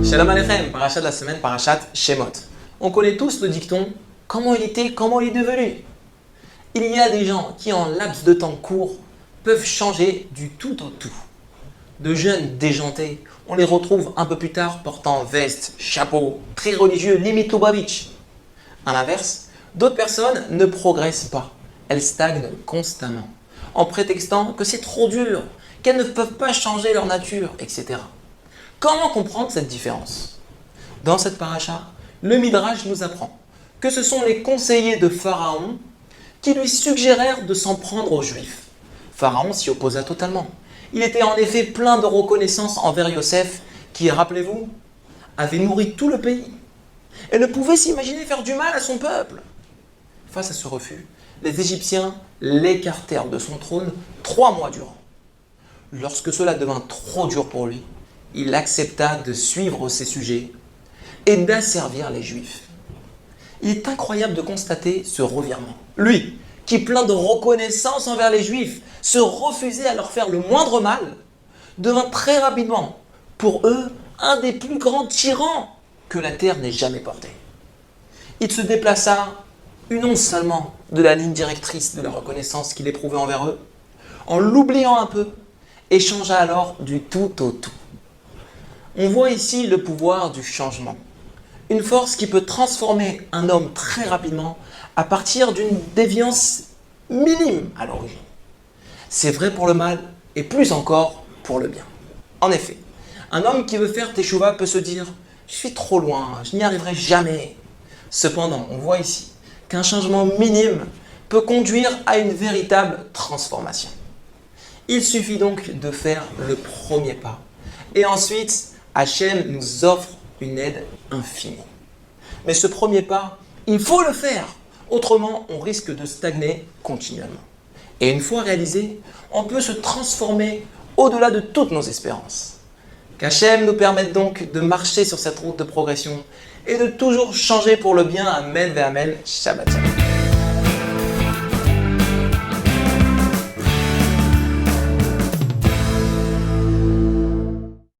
Shalom Aleichem, parachat de la semaine, parachat Shemot. On connaît tous le dicton « Comment il était, comment il est devenu ?» Il y a des gens qui, en laps de temps court, peuvent changer du tout au tout. De jeunes déjantés, on les retrouve un peu plus tard portant veste, chapeau, très religieux, limite Lubavitch. A l'inverse, d'autres personnes ne progressent pas. Elles stagnent constamment, en prétextant que c'est trop dur, qu'elles ne peuvent pas changer leur nature, etc. Comment comprendre cette différence? Dans cette paracha, le Midrash nous apprend que ce sont les conseillers de Pharaon qui lui suggérèrent de s'en prendre aux Juifs. Pharaon s'y opposa totalement. Il était en effet plein de reconnaissance envers Yosef, qui, rappelez-vous, avait nourri tout le pays et ne pouvait s'imaginer faire du mal à son peuple. Face à ce refus, les Égyptiens l'écartèrent de son trône 3 mois durant. Lorsque cela devint trop dur pour lui, il accepta de suivre ses sujets et d'asservir les Juifs. Il est incroyable de constater ce revirement. Lui, qui plein de reconnaissance envers les Juifs, se refusait à leur faire le moindre mal, devint très rapidement, pour eux, un des plus grands tyrans que la terre n'ait jamais porté. Il se déplaça une once seulement de la ligne directrice de la reconnaissance qu'il éprouvait envers eux, en l'oubliant un peu, et changea alors du tout au tout. On voit ici le pouvoir du changement. Une force qui peut transformer un homme très rapidement à partir d'une déviance minime à l'origine. C'est vrai pour le mal et plus encore pour le bien. En effet, un homme qui veut faire teshuva peut se dire « Je suis trop loin, je n'y arriverai jamais ». Cependant, on voit ici qu'un changement minime peut conduire à une véritable transformation. Il suffit donc de faire le premier pas. Et ensuite, Hachem nous offre une aide infinie. Mais ce premier pas, il faut le faire. Autrement, on risque de stagner continuellement. Et une fois réalisé, on peut se transformer au-delà de toutes nos espérances. Qu'Hachem nous permette donc de marcher sur cette route de progression et de toujours changer pour le bien. Amen ve Amen. Shabbat Shalom.